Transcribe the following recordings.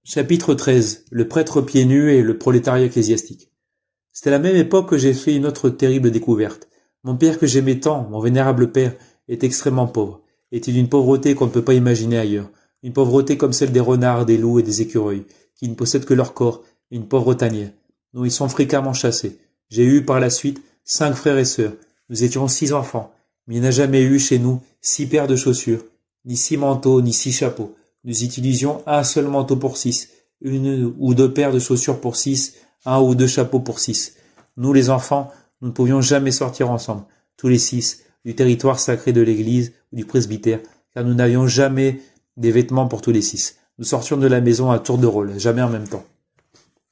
Chapitre 13. Le prêtre pieds nus et le prolétariat ecclésiastique. C'était à la même époque que j'ai fait une autre terrible découverte. Mon père que j'aimais tant, mon vénérable père, est extrêmement pauvre, était d'une pauvreté qu'on ne peut pas imaginer ailleurs, une pauvreté comme celle des renards, des loups et des écureuils, qui ne possèdent que leur corps, et une pauvre tanière, dont ils sont fréquemment chassés. J'ai eu par la suite 5 frères et sœurs, nous étions 6 enfants, mais il n'y a jamais eu chez nous 6 paires de chaussures, ni 6 manteaux, ni 6 chapeaux. Nous utilisions un seul manteau pour 6, une ou 2 paires de chaussures pour 6, un ou 2 chapeaux pour 6. Nous les enfants, nous ne pouvions jamais sortir ensemble, tous les 6, du territoire sacré de l'église ou du presbytère, car nous n'avions jamais des vêtements pour tous les 6. Nous sortions de la maison à tour de rôle, jamais en même temps.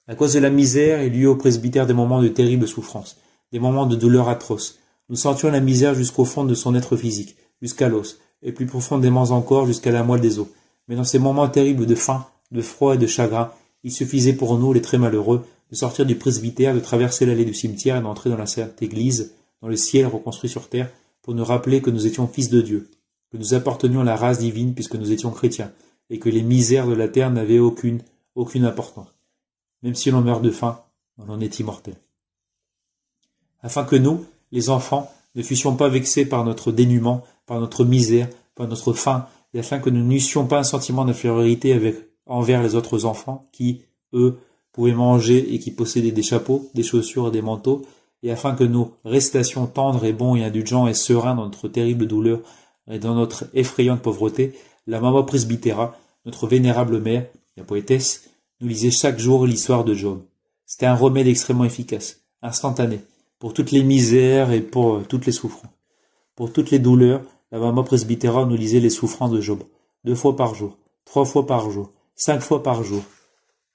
À cause de la misère, il y eut au presbytère des moments de terrible souffrance, des moments de douleur atroce. Nous sentions la misère jusqu'au fond de son être physique, jusqu'à l'os, et plus profondément encore jusqu'à la moelle des os. Mais dans ces moments terribles de faim, de froid et de chagrin, il suffisait pour nous, les très malheureux, de sortir du presbytère, de traverser l'allée du cimetière et d'entrer dans la sainte église, dans le ciel reconstruit sur terre, pour nous rappeler que nous étions fils de Dieu, que nous appartenions à la race divine puisque nous étions chrétiens, et que les misères de la terre n'avaient aucune importance. Même si l'on meurt de faim, on en est immortel. Afin que nous, les enfants, ne fussions pas vexés par notre dénuement, par notre misère, par notre faim, et afin que nous n'eussions pas un sentiment d'infériorité envers les autres enfants qui, eux, pouvaient manger et qui possédaient des chapeaux, des chaussures et des manteaux, et afin que nous restassions tendres et bons et indulgents et sereins dans notre terrible douleur et dans notre effrayante pauvreté, la Mama Presbytera, notre vénérable mère, la poétesse, nous lisait chaque jour l'histoire de Job. C'était un remède extrêmement efficace, instantané, pour toutes les misères et pour toutes les souffrances. Pour toutes les douleurs, la Mama Presbytera nous lisait les souffrances de Job, 2 fois par jour, 3 fois par jour, 5 fois par jour,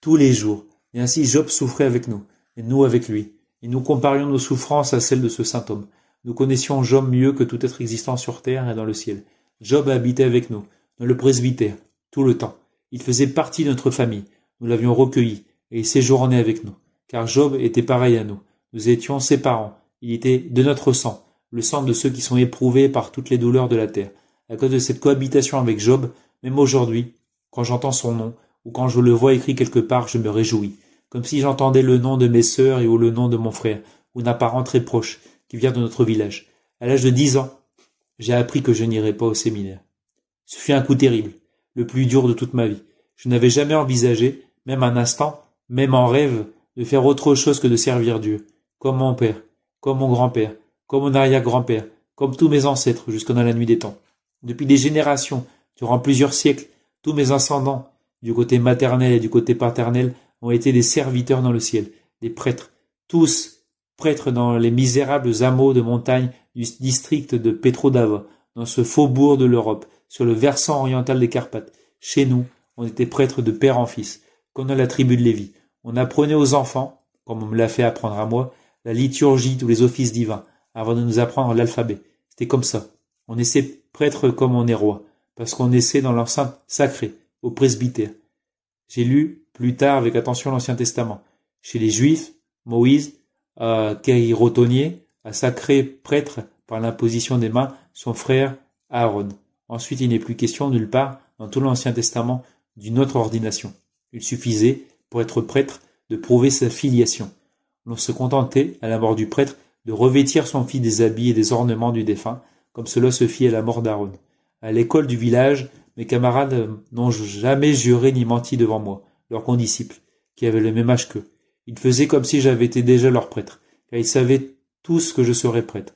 tous les jours. Et ainsi Job souffrait avec nous, et nous avec lui. Et nous comparions nos souffrances à celles de ce saint homme. Nous connaissions Job mieux que tout être existant sur terre et dans le ciel. Job habitait avec nous, dans le presbytère, tout le temps. Il faisait partie de notre famille. Nous l'avions recueilli, et il séjournait avec nous. Car Job était pareil à nous. Nous étions ses parents. Il était de notre sang, le sang de ceux qui sont éprouvés par toutes les douleurs de la terre. À cause de cette cohabitation avec Job, même aujourd'hui, quand j'entends son nom, ou quand je le vois écrit quelque part, je me réjouis, comme si j'entendais le nom de mes sœurs et ou le nom de mon frère, ou d'un parent très proche, qui vient de notre village. À l'âge de 10 ans, j'ai appris que je n'irais pas au séminaire. Ce fut un coup terrible, le plus dur de toute ma vie. Je n'avais jamais envisagé, même un instant, même en rêve, de faire autre chose que de servir Dieu, comme mon père, comme mon grand-père, comme mon arrière-grand-père, comme tous mes ancêtres jusqu'à la nuit des temps. Depuis des générations, durant plusieurs siècles, tous mes ascendants, du côté maternel et du côté paternel, ont été des serviteurs dans le ciel, des prêtres, tous prêtres dans les misérables hameaux de montagne du district de Petrodava, dans ce faubourg de l'Europe, sur le versant oriental des Carpates. Chez nous, on était prêtres de père en fils, comme dans la tribu de Lévi. On apprenait aux enfants, comme on me l'a fait apprendre à moi, la liturgie, tous les offices divins, avant de nous apprendre l'alphabet. C'était comme ça. On naissait prêtre comme on est roi, parce qu'on naissait dans l'enceinte sacrée, au presbytère. J'ai lu plus tard avec attention l'Ancien Testament. Chez les Juifs, Moïse, Kéhirotonnier, a sacré prêtre par l'imposition des mains son frère Aaron. Ensuite, il n'est plus question nulle part, dans tout l'Ancien Testament, d'une autre ordination. Il suffisait, pour être prêtre, de prouver sa filiation. L'on se contentait, à la mort du prêtre, de revêtir son fils des habits et des ornements du défunt, comme cela se fit à la mort d'Aaron. À l'école du village, mes camarades n'ont jamais juré ni menti devant moi, leurs condisciples, qui avaient le même âge qu'eux. Ils faisaient comme si j'avais été déjà leur prêtre, car ils savaient tous que je serais prêtre,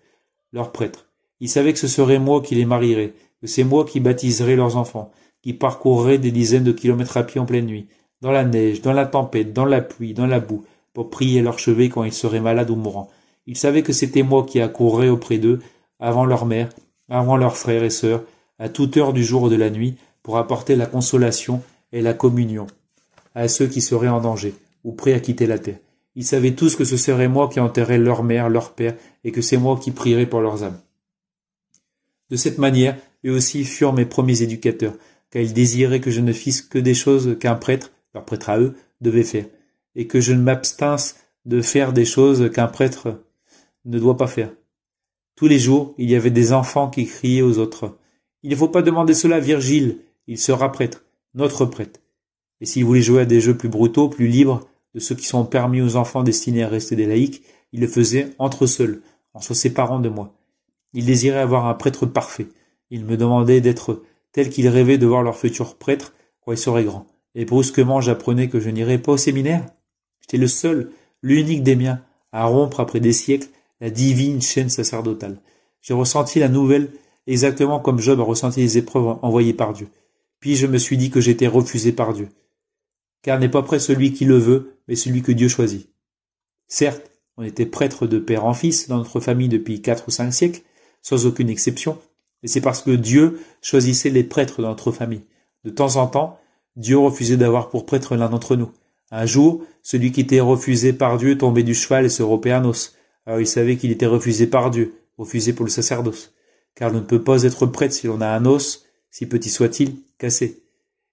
leur prêtre. Ils savaient que ce serait moi qui les marierais, que c'est moi qui baptiserais leurs enfants, qui parcourrais des dizaines de kilomètres à pied en pleine nuit, dans la neige, dans la tempête, dans la pluie, dans la boue, pour prier leur chevet quand ils seraient malades ou mourants. Ils savaient que c'était moi qui accourrais auprès d'eux, avant leur mère, avant leurs frères et sœurs, à toute heure du jour ou de la nuit, pour apporter la consolation et la communion à ceux qui seraient en danger, ou prêts à quitter la terre. Ils savaient tous que ce serait moi qui enterrais leur mère, leur père, et que c'est moi qui prierais pour leurs âmes. De cette manière, eux aussi furent mes premiers éducateurs, car ils désiraient que je ne fisse que des choses qu'un prêtre, leur prêtre à eux, devait faire, et que je ne m'abstinsse de faire des choses qu'un prêtre ne doit pas faire. Tous les jours, il y avait des enfants qui criaient aux autres « Il ne faut pas demander cela à Virgile, il sera prêtre, notre prêtre. » Et s'il voulait jouer à des jeux plus brutaux, plus libres, de ceux qui sont permis aux enfants destinés à rester des laïcs, il le faisait entre eux seuls, en se séparant de moi. Il désirait avoir un prêtre parfait. Il me demandait d'être tel qu'il rêvait de voir leur futur prêtre quand il serait grand. Et brusquement j'apprenais que je n'irais pas au séminaire. J'étais le seul, l'unique des miens, à rompre après des siècles la divine chaîne sacerdotale. J'ai ressenti la nouvelle exactement comme Job a ressenti les épreuves envoyées par Dieu. Puis je me suis dit que j'étais refusé par Dieu. Car n'est pas prêt celui qui le veut, mais celui que Dieu choisit. Certes, on était prêtre de père en fils dans notre famille depuis 4 ou 5 siècles, sans aucune exception, mais c'est parce que Dieu choisissait les prêtres dans notre famille. De temps en temps, Dieu refusait d'avoir pour prêtre l'un d'entre nous. Un jour, celui qui était refusé par Dieu tombait du cheval et se rompait un os. Alors il savait qu'il était refusé par Dieu, refusé pour le sacerdoce. Car on ne peut pas être prêtre si l'on a un os, si petit soit-il, cassé.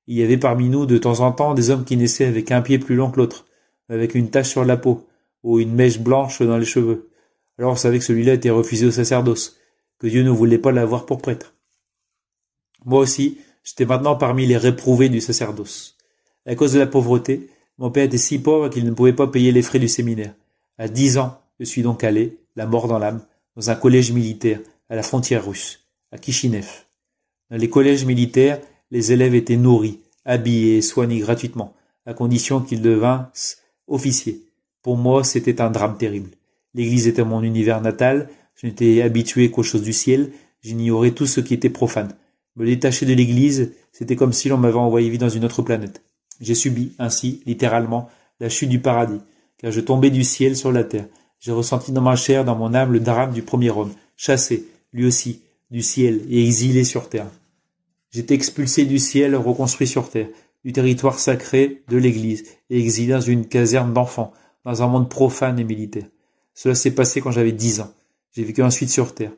Il y avait parmi nous de temps en temps des hommes qui naissaient avec un pied plus long que l'autre, avec une tache sur la peau, ou une mèche blanche dans les cheveux. Alors on savait que celui-là était refusé au sacerdoce, que Dieu ne voulait pas l'avoir pour prêtre. Moi aussi, j'étais maintenant parmi les réprouvés du sacerdoce. À cause de la pauvreté, mon père était si pauvre qu'il ne pouvait pas payer les frais du séminaire. À 10 ans, je suis donc allé, la mort dans l'âme, dans un collège militaire, à la frontière russe, à Kishinev. Dans les collèges militaires, les élèves étaient nourris, habillés et soignés gratuitement, à condition qu'ils devinssent officiers. Pour moi, c'était un drame terrible. L'église était mon univers natal, je n'étais habitué qu'aux choses du ciel, j'ignorais tout ce qui était profane. Me détacher de l'église, c'était comme si l'on m'avait envoyé vivre dans une autre planète. J'ai subi, ainsi, littéralement, la chute du paradis, car je tombais du ciel sur la terre. J'ai ressenti dans ma chair, dans mon âme, le drame du premier homme, chassé, lui aussi, du ciel et exilé sur terre. J'étais expulsé du ciel, reconstruit sur terre, du territoire sacré de l'église, et exilé dans une caserne d'enfants, dans un monde profane et militaire. Cela s'est passé quand j'avais 10 ans. J'ai vécu ensuite sur terre.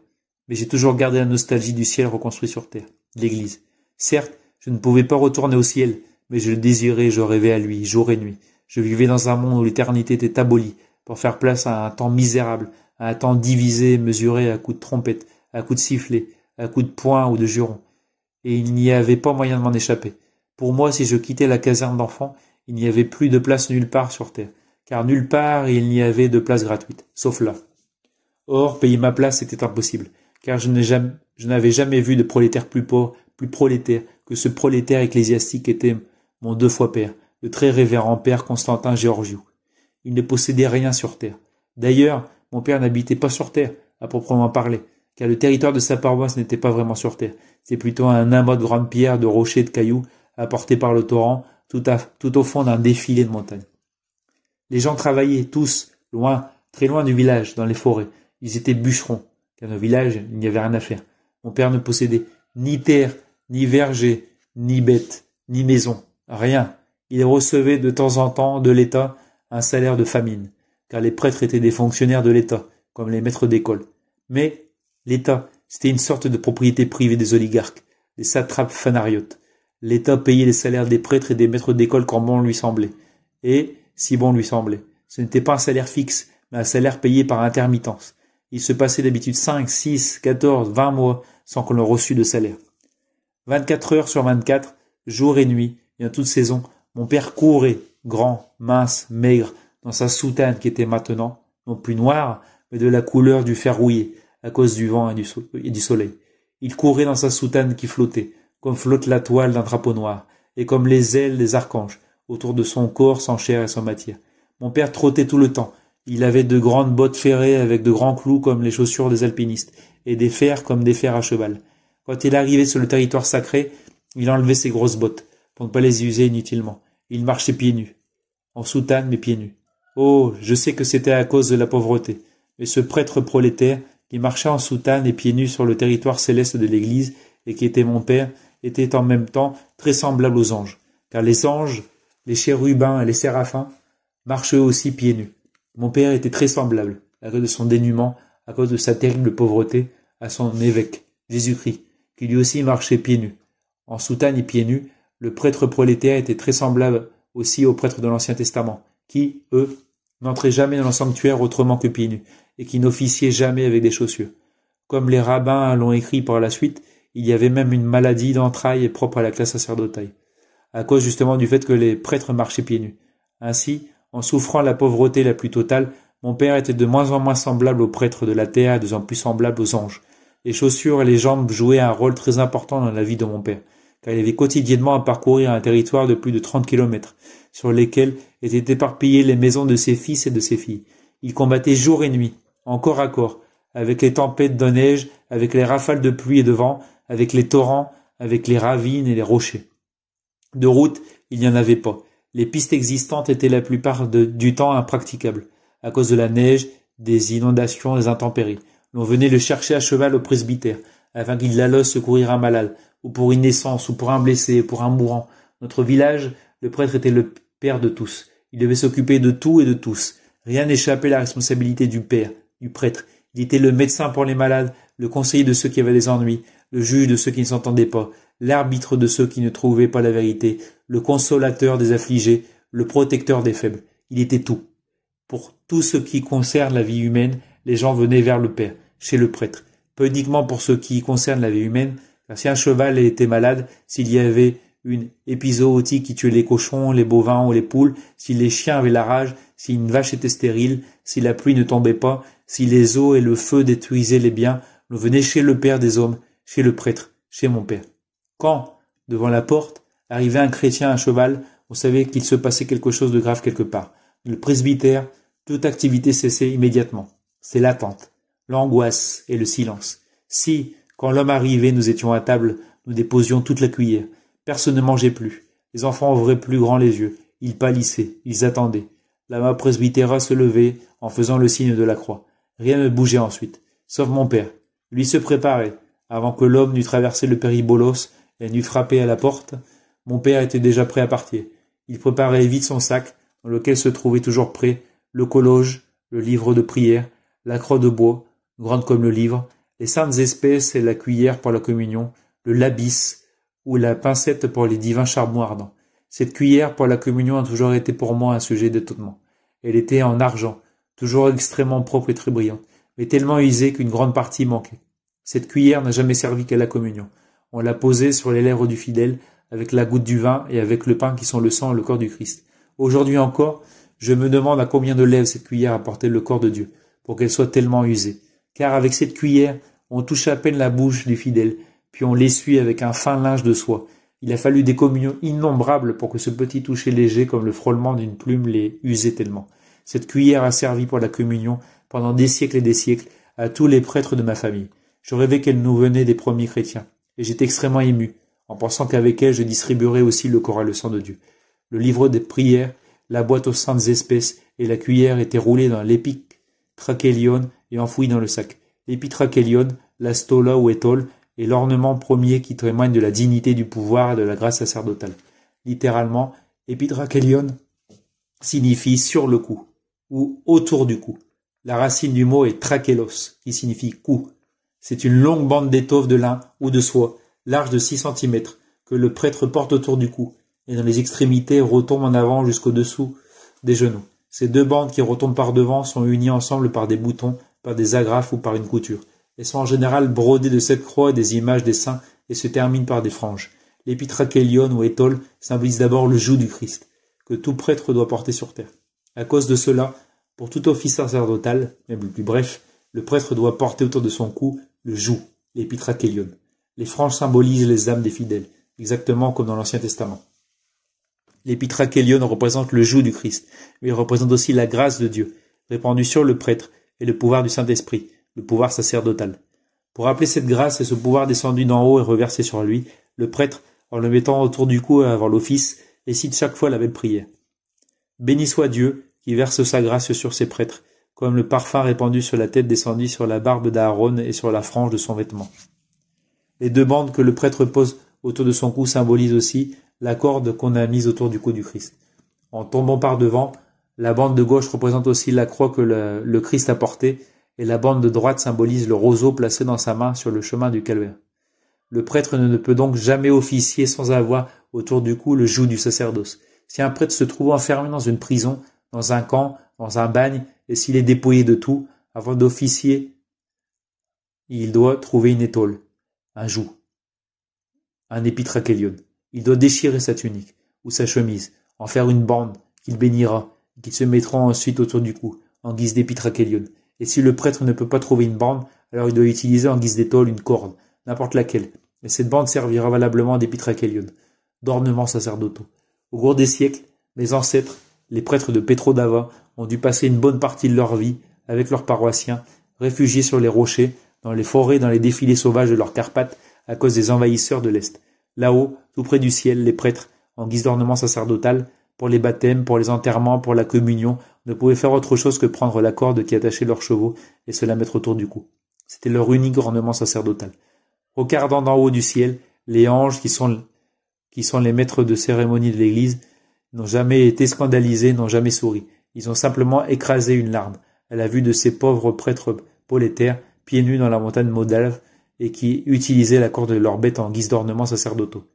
Mais j'ai toujours gardé la nostalgie du ciel reconstruit sur terre, de l'église. Certes, je ne pouvais pas retourner au ciel, mais je le désirais, je rêvais à lui, jour et nuit. Je vivais dans un monde où l'éternité était abolie, pour faire place à un temps misérable, à un temps divisé et mesuré à coups de trompette, à coups de sifflet, à coups de poing ou de juron. Et il n'y avait pas moyen de m'en échapper. Pour moi, si je quittais la caserne d'enfants, il n'y avait plus de place nulle part sur terre, car nulle part il n'y avait de place gratuite, sauf là. Or, payer ma place était impossible, car je n'avais jamais vu de prolétaire plus pauvre, plus prolétaire que ce prolétaire ecclésiastique était mon 2 fois père, le très révérend père Constantin Georgiou. Il ne possédait rien sur terre. D'ailleurs, mon père n'habitait pas sur terre, à proprement parler, car le territoire de sa paroisse n'était pas vraiment sur terre. C'est plutôt un amas de grandes pierres, de rochers, de cailloux, apportés par le torrent, tout au fond d'un défilé de montagnes. Les gens travaillaient, tous, loin, très loin du village, dans les forêts. Ils étaient bûcherons, car dans le village, il n'y avait rien à faire. Mon père ne possédait ni terre, ni verger, ni bêtes, ni maison, rien. Il recevait de temps en temps de l'État un salaire de famine, car les prêtres étaient des fonctionnaires de l'État, comme les maîtres d'école. Mais l'État, c'était une sorte de propriété privée des oligarques, des satrapes fanariotes. L'État payait les salaires des prêtres et des maîtres d'école quand bon lui semblait. Et, si bon lui semblait, ce n'était pas un salaire fixe, mais un salaire payé par intermittence. Il se passait d'habitude 5, 6, 14, 20 mois sans qu'on ait reçût de salaire. 24 heures sur 24, jour et nuit, et en toute saison, mon père courait, grand, mince, maigre, dans sa soutane qui était maintenant, non plus noire, mais de la couleur du fer rouillé, à cause du vent et du soleil. Il courait dans sa soutane qui flottait, comme flotte la toile d'un drapeau noir, et comme les ailes des archanges, autour de son corps sans chair et sans matière. Mon père trottait tout le temps. Il avait de grandes bottes ferrées avec de grands clous comme les chaussures des alpinistes, et des fers comme des fers à cheval. Quand il arrivait sur le territoire sacré, il enlevait ses grosses bottes, pour ne pas les user inutilement. Il marchait pieds nus, en soutane mais pieds nus. Oh, je sais que c'était à cause de la pauvreté, mais ce prêtre prolétaire, qui marchait en soutane et pieds nus sur le territoire céleste de l'église, et qui était mon père, était en même temps très semblable aux anges, car les anges, les chérubins et les séraphins marchaient aussi pieds nus. Mon père était très semblable, à cause de son dénuement, à cause de sa terrible pauvreté, à son évêque, Jésus-Christ, qui lui aussi marchait pieds nus. En soutane et pieds nus, le prêtre prolétaire était très semblable aussi aux prêtres de l'Ancien Testament, qui, eux, n'entraient jamais dans le sanctuaire autrement que pieds nus, et qui n'officiaient jamais avec des chaussures. Comme les rabbins l'ont écrit par la suite, il y avait même une maladie d'entrailles propre à la classe sacerdotale. à cause justement du fait que les prêtres marchaient pieds nus. Ainsi, en souffrant la pauvreté la plus totale, mon père était de moins en moins semblable aux prêtres de la terre et de plus en plus semblable aux anges. Les chaussures et les jambes jouaient un rôle très important dans la vie de mon père, car il avait quotidiennement à parcourir un territoire de plus de 30 kilomètres, sur lesquels étaient éparpillées les maisons de ses fils et de ses filles. Il combattait jour et nuit, en corps à corps, avec les tempêtes de neige, avec les rafales de pluie et de vent, avec les torrents, avec les ravines et les rochers. De route, il n'y en avait pas. Les pistes existantes étaient la plupart du temps impraticables, à cause de la neige, des inondations, des intempéries. L'on venait le chercher à cheval au presbytère, afin qu'il allât secourir un malade, ou pour une naissance, ou pour un blessé, ou pour un mourant. Notre village, le prêtre était le père de tous. Il devait s'occuper de tout et de tous. Rien n'échappait à la responsabilité du père, du prêtre. Il était le médecin pour les malades, le conseiller de ceux qui avaient des ennuis, le juge de ceux qui ne s'entendaient pas, l'arbitre de ceux qui ne trouvaient pas la vérité, le consolateur des affligés, le protecteur des faibles. Il était tout. Pour tout ce qui concerne la vie humaine, les gens venaient vers le Père, chez le prêtre. Pas uniquement pour ce qui concerne la vie humaine, car si un cheval était malade, s'il y avait une épizootie qui tuait les cochons, les bovins ou les poules, si les chiens avaient la rage, si une vache était stérile, si la pluie ne tombait pas, si les eaux et le feu détruisaient les biens, l'on venait chez le Père des hommes, chez le prêtre, chez mon Père. Quand, devant la porte, arrivait un chrétien à cheval, on savait qu'il se passait quelque chose de grave quelque part. Le presbytère, toute activité cessait immédiatement. C'est l'attente, l'angoisse et le silence. Si, quand l'homme arrivait, nous étions à table, nous déposions toute la cuillère. Personne ne mangeait plus. Les enfants ouvraient plus grand les yeux. Ils pâlissaient. Ils attendaient. L'ama presbytéra se levait en faisant le signe de la croix. Rien ne bougeait ensuite, sauf mon père. Lui se préparait. Avant que l'homme n'eût traversé le péribolos et n'eût frappé à la porte, mon père était déjà prêt à partir. Il préparait vite son sac, dans lequel se trouvait toujours prêt le cologe, le livre de prière, la croix de bois, grande comme le livre, les saintes espèces et la cuillère pour la communion, le labis ou la pincette pour les divins charbons ardents. Cette cuillère pour la communion a toujours été pour moi un sujet d'étonnement. Elle était en argent, toujours extrêmement propre et très brillante, mais tellement usée qu'une grande partie manquait. Cette cuillère n'a jamais servi qu'à la communion. On l'a posée sur les lèvres du fidèle, avec la goutte du vin et avec le pain qui sont le sang et le corps du Christ. Aujourd'hui encore, je me demande à combien de lèvres cette cuillère a porté le corps de Dieu, pour qu'elle soit tellement usée. Car avec cette cuillère, on touche à peine la bouche du fidèle, puis on l'essuie avec un fin linge de soie. Il a fallu des communions innombrables pour que ce petit toucher léger comme le frôlement d'une plume l'ait usé tellement. Cette cuillère a servi pour la communion pendant des siècles et des siècles à tous les prêtres de ma famille. Je rêvais qu'elle nous venait des premiers chrétiens, et j'étais extrêmement ému, en pensant qu'avec elle je distribuerais aussi le corps et le sang de Dieu. Le livre des prières, la boîte aux saintes espèces et la cuillère étaient roulés dans l'épitrachélion et enfouis dans le sac. L'épitrachélion, la stola ou étole, est l'ornement premier qui témoigne de la dignité du pouvoir et de la grâce sacerdotale. Littéralement, épitrachélion signifie sur le cou, ou autour du cou. La racine du mot est trachélos, qui signifie cou. C'est une longue bande d'étoffe de lin ou de soie, large de 6 centimètres, que le prêtre porte autour du cou, et dont les extrémités retombent en avant jusqu'au-dessous des genoux. Ces deux bandes qui retombent par devant sont unies ensemble par des boutons, par des agrafes ou par une couture. Elles sont en général brodées de 7 croix et des images des saints et se terminent par des franges. L'épitrachélion ou étole symbolise d'abord le joug du Christ, que tout prêtre doit porter sur terre. À cause de cela, pour tout office sacerdotal, même le plus bref, le prêtre doit porter autour de son cou le joug, l'épitrachélion. Les franges symbolisent les âmes des fidèles, exactement comme dans l'Ancien Testament. L'épitrachélion représente le joug du Christ, mais il représente aussi la grâce de Dieu, répandue sur le prêtre, et le pouvoir du Saint-Esprit, le pouvoir sacerdotal. Pour rappeler cette grâce et ce pouvoir descendu d'en haut et reversé sur lui, le prêtre, en le mettant autour du cou avant l'office, récite chaque fois la même prière. Béni soit Dieu, qui verse sa grâce sur ses prêtres, comme le parfum répandu sur la tête descendu sur la barbe d'Aaron et sur la frange de son vêtement. Les deux bandes que le prêtre pose autour de son cou symbolisent aussi la corde qu'on a mise autour du cou du Christ. En tombant par devant, la bande de gauche représente aussi la croix que le Christ a portée, et la bande de droite symbolise le roseau placé dans sa main sur le chemin du calvaire. Le prêtre ne peut donc jamais officier sans avoir autour du cou le joug du sacerdoce. Si un prêtre se trouve enfermé dans une prison, dans un camp, dans un bagne, et s'il est dépouillé de tout, avant d'officier, il doit trouver une étole, un joug, un épitrachélion. Il doit déchirer sa tunique, ou sa chemise, en faire une bande qu'il bénira, et qu'ils se mettront ensuite autour du cou, en guise d'épitrachélion. Et si le prêtre ne peut pas trouver une bande, alors il doit utiliser en guise d'étole une corde, n'importe laquelle, et cette bande servira valablement d'épitrachélion, d'ornements sacerdotaux. Au cours des siècles, mes ancêtres, les prêtres de Petrodava, ont dû passer une bonne partie de leur vie, avec leurs paroissiens, réfugiés sur les rochers, dans les forêts, dans les défilés sauvages de leurs Carpates, à cause des envahisseurs de l'Est. Là-haut, tout près du ciel, les prêtres, en guise d'ornement sacerdotal, pour les baptêmes, pour les enterrements, pour la communion, ne pouvaient faire autre chose que prendre la corde qui attachait leurs chevaux et se la mettre autour du cou. C'était leur unique ornement sacerdotal. Regardant d'en haut du ciel, les anges, qui sont les maîtres de cérémonie de l'Église, n'ont jamais été scandalisés, n'ont jamais souri. Ils ont simplement écrasé une larme à la vue de ces pauvres prêtres prolétaires, pieds nus dans la montagne Moldave, et qui utilisaient la corde de leurs bêtes en guise d'ornements sacerdotaux.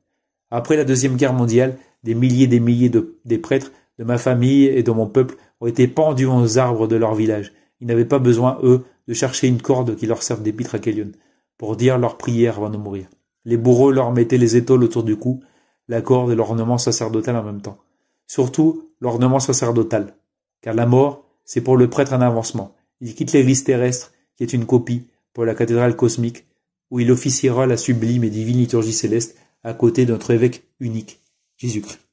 Après la Deuxième Guerre mondiale, des milliers des prêtres de ma famille et de mon peuple ont été pendus aux arbres de leur village. Ils n'avaient pas besoin, eux, de chercher une corde qui leur serve d'épitrachélion, pour dire leurs prières avant de mourir. Les bourreaux leur mettaient les étoiles autour du cou, la corde et l'ornement sacerdotal en même temps. Surtout, l'ornement sacerdotal. Car la mort, c'est pour le prêtre un avancement. Il quitte l'église terrestre, qui est une copie, pour la cathédrale cosmique, où il officiera la sublime et divine liturgie céleste, à côté de notre évêque unique, Jésus-Christ.